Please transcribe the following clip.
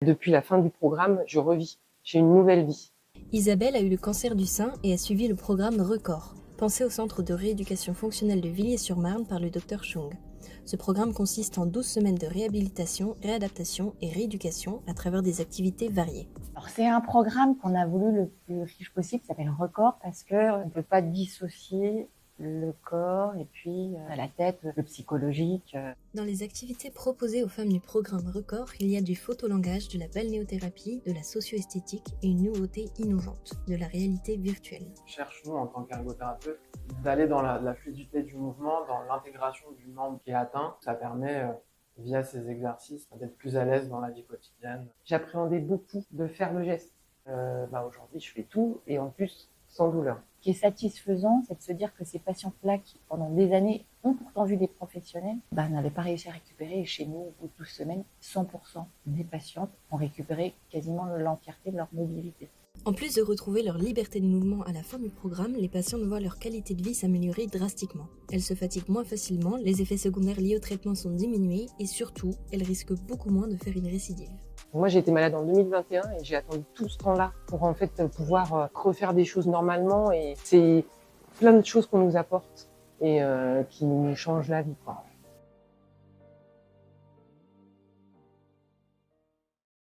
Depuis la fin du programme, je revis. J'ai une nouvelle vie. Isabelle a eu le cancer du sein et a suivi le programme RECORD, pensé au centre de rééducation fonctionnelle de Villiers-sur-Marne par le Dr Chung. Ce programme consiste en 12 semaines de réhabilitation, réadaptation et rééducation à travers des activités variées. Alors, c'est un programme qu'on a voulu le plus riche possible, qui s'appelle RECORD, parce qu'on ne peut pas dissocier le corps et puis la tête, le psychologique. Dans les activités proposées aux femmes du programme RECORD, il y a du photolangage, de la balnéothérapie, de la socio-esthétique et une nouveauté innovante, de la réalité virtuelle. On cherche, nous, en tant qu'ergothérapeute, d'aller dans la fluidité du mouvement, dans l'intégration du membre qui est atteint. Ça permet, via ces exercices, d'être plus à l'aise dans la vie quotidienne. J'appréhendais beaucoup de faire le geste. Aujourd'hui, je fais tout et en plus, sans douleur. Ce qui est satisfaisant, c'est de se dire que ces patientes-là qui, pendant des années, ont pourtant vu des professionnels, n'avaient pas réussi à récupérer. Et chez nous, au bout de 12 semaines, 100% des patientes ont récupéré quasiment l'entièreté de leur mobilité. En plus de retrouver leur liberté de mouvement à la fin du programme, les patientes voient leur qualité de vie s'améliorer drastiquement. Elles se fatiguent moins facilement, les effets secondaires liés au traitement sont diminués et surtout, elles risquent beaucoup moins de faire une récidive. Moi, j'ai été malade en 2021 et j'ai attendu tout ce temps-là pour en fait pouvoir refaire des choses normalement. Et c'est plein de choses qu'on nous apporte et qui nous changent la vie, quoi.